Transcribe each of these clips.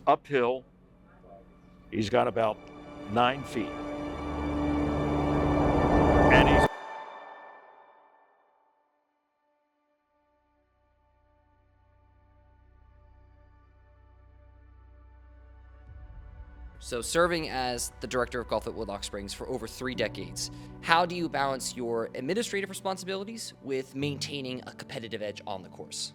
uphill. He's got about 9 feet. And he's So serving as the director of golf at Woodloch Springs for over 3 decades, how do you balance your administrative responsibilities with maintaining a competitive edge on the course?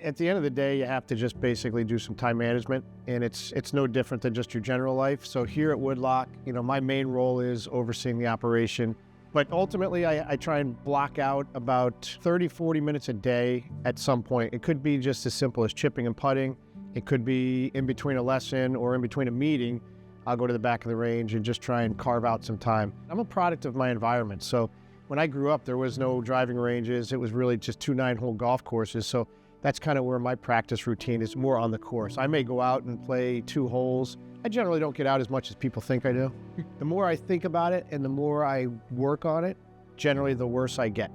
At the end of the day, you have to just basically do some time management, and it's no different than just your general life. So here at Woodloch, my main role is overseeing the operation. But ultimately, I try and block out about 30, 40 minutes a day at some point. It could be just as simple as chipping and putting. It could be in between a lesson or in between a meeting. I'll go to the back of the range and just try and carve out some time. I'm a product of my environment. So when I grew up, there was no driving ranges. It was really just 2 9-hole golf courses. So that's kind of where my practice routine is, more on the course. I may go out and play 2 holes. I generally don't get out as much as people think I do. The more I think about it and the more I work on it, generally the worse I get.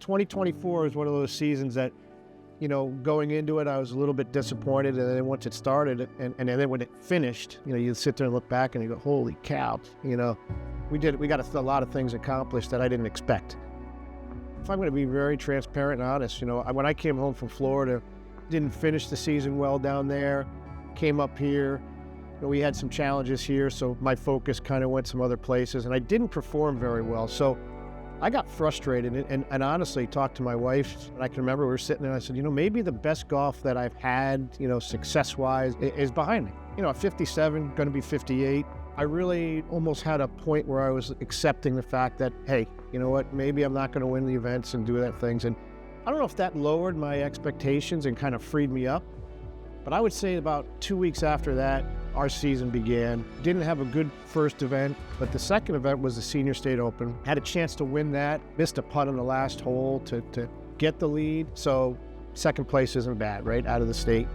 2024 is one of those seasons that, going into it, I was a little bit disappointed, and then once it started, and then when it finished, you sit there and look back and you go, holy cow, we got a lot of things accomplished that I didn't expect. If I'm going to be very transparent and honest, when I came home from Florida, didn't finish the season well down there, came up here, we had some challenges here, so my focus kind of went some other places, and I didn't perform very well. So I got frustrated and honestly talked to my wife, and I can remember we were sitting there and I said, maybe the best golf that I've had, success-wise is behind me. At 57, going to be 58, I really almost had a point where I was accepting the fact that, hey, you know what, maybe I'm not going to win the events and do that things. And I don't know if that lowered my expectations and kind of freed me up, but I would say about 2 weeks after that, our season began. Didn't have a good first event, but the second event was the Senior State Open. Had a chance to win that, missed a putt on the last hole to get the lead. So second place isn't bad, right, out of the state.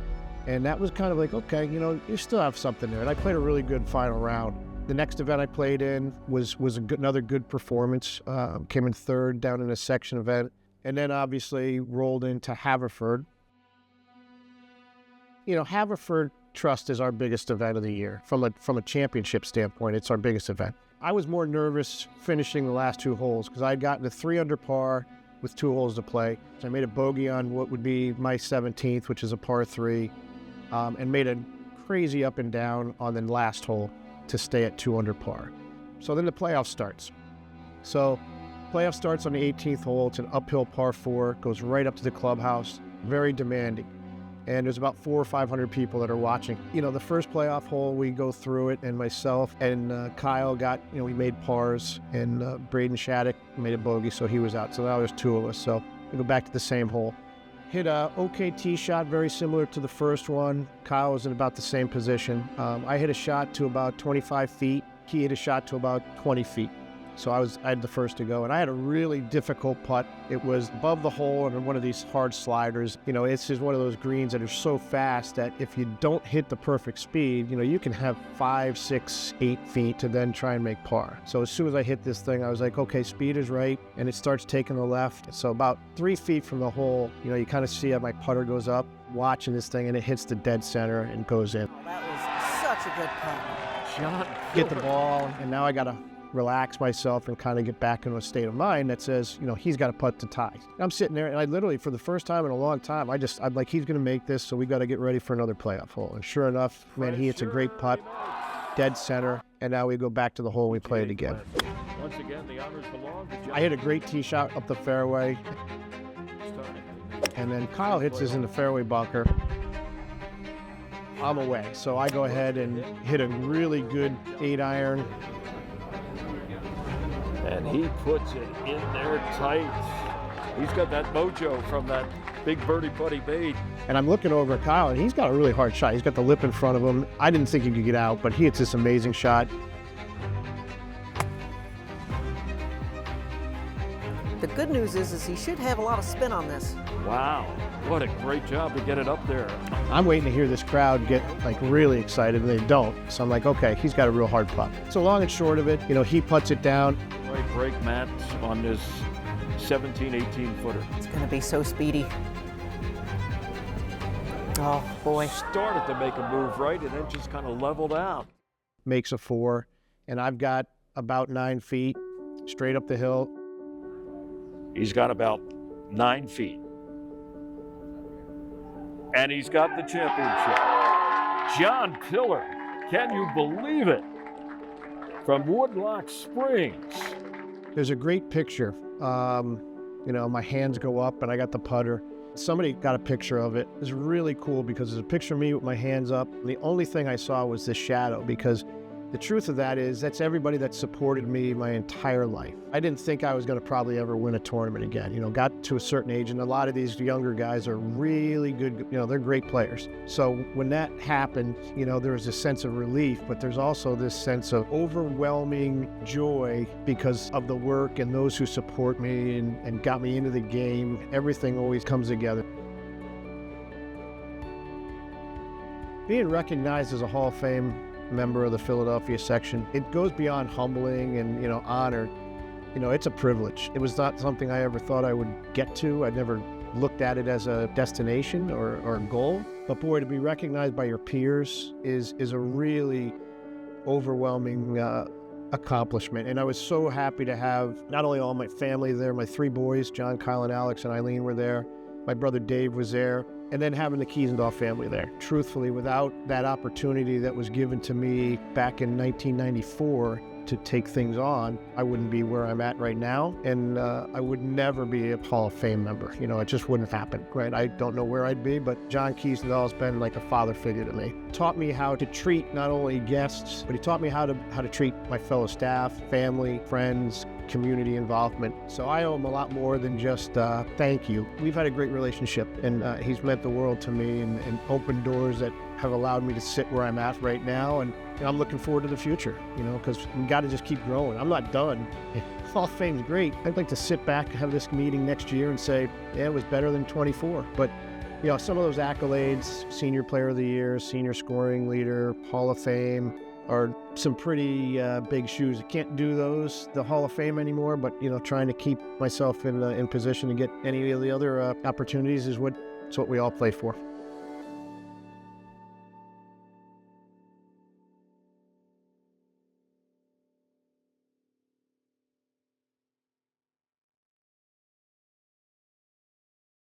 And that was kind of like, okay, you still have something there. And I played a really good final round. The next event I played in was another good performance. Came in third down in a section event. And then obviously rolled into Haverford. Haverford Trust is our biggest event of the year. From a championship standpoint, it's our biggest event. I was more nervous finishing the last 2 holes because I'd gotten to 3 under par with 2 holes to play. So I made a bogey on what would be my 17th, which is a par 3, and made a crazy up and down on the last hole to stay at 2 under par. So then the playoff starts. So playoff starts on the 18th hole. It's an uphill par 4, goes right up to the clubhouse, very demanding. And there's about 400 or 500 people that are watching. The first playoff hole, we go through it, and myself and Kyle we made pars, and Braden Shattuck made a bogey, so he was out. So now there's 2 of us. So we go back to the same hole. Hit a okay tee shot, very similar to the first one. Kyle was in about the same position. I hit a shot to about 25 feet. He hit a shot to about 20 feet. So I had the first to go, and I had a really difficult putt. It was above the hole and one of these hard sliders. It's just one of those greens that are so fast that if you don't hit the perfect speed, you can have 5, 6, 8 feet to then try and make par. So as soon as I hit this thing, I was like, okay, speed is right, and it starts taking the left. So about 3 feet from the hole, you kind of see how my putter goes up, watching this thing, and it hits the dead center and goes in. Oh, that was such a good putt. John. Get the ball, and now I got to relax myself and kind of get back into a state of mind that says, he's got a putt to tie. I'm sitting there, and I literally, for the first time in a long time, I'm like, he's going to make this, so we got to get ready for another playoff hole. And sure enough, man, he hits a great putt, dead center, and now we go back to the hole, we play it again. Once again, the honors belong to John. I hit a great tee shot up the fairway, and then Kyle hits us in the fairway bunker. I'm away, so I go ahead and hit a really good 8-iron. And he puts it in there tight. He's got that mojo from that big birdie putt he made. And I'm looking over at Kyle, and he's got a really hard shot. He's got the lip in front of him. I didn't think he could get out, but he hits this amazing shot. The good news is he should have a lot of spin on this. Wow, what a great job to get it up there. I'm waiting to hear this crowd get really excited, and they don't. So I'm like, okay, he's got a real hard putt. So long and short of it, he putts it down. Great break, Matt, on this 17, 18 footer. It's going to be so speedy. Oh, boy. Started to make a move right and then just kind of leveled out. Makes a 4, and I've got about 9 feet straight up the hill. He's got about 9 feet. And he's got the championship. John Pillar, can you believe it? From Woodloch Springs. There's a great picture. You know, my hands go up and I got the putter. Somebody got a picture of it. It's really cool because there's a picture of me with my hands up. The only thing I saw was this shadow, because the truth of that is that's everybody that supported me my entire life. I didn't think I was going to probably ever win a tournament again. You know, got to a certain age, and a lot of these younger guys are really good. You know, they're great players. So when that happened, you know, there was a sense of relief, but there's also this sense of overwhelming joy because of the work and those who support me and got me into the game. Everything always comes together. Being recognized as a Hall of Fame member of the Philadelphia section, it goes beyond humbling and, you know, honor. You know, it's a privilege. It was not something I ever thought I would get to. I never looked at it as a destination or a goal. But boy, to be recognized by your peers is a really overwhelming accomplishment. And I was so happy to have not only all my family there, my 3 boys, John, Kyle, and Alex, and Eileen were there. My brother Dave was there. And then having the Kiesendorf family there. Truthfully, without that opportunity that was given to me back in 1994 to take things on, I wouldn't be where I'm at right now, and I would never be a Hall of Fame member. You know, it just wouldn't happen, right? I don't know where I'd be, but John Kiesendorf's been like a father figure to me. Taught me how to treat not only guests, but he taught me how to treat my fellow staff, family, friends, community involvement. So I owe him a lot more than just thank you. We've had a great relationship, and he's meant the world to me and opened doors that have allowed me to sit where I'm at right now. And I'm looking forward to the future, you know, because we got to just keep growing. I'm not done. Hall of Fame's great. I'd like to sit back and have this meeting next year and say, yeah, it was better than 24. But, you know, some of those accolades, Senior Player of the Year, Senior Scoring Leader, Hall of Fame, are some pretty big shoes. I can't do those, the Hall of Fame anymore, but, you know, trying to keep myself in position to get any of the other opportunities is what we all play for.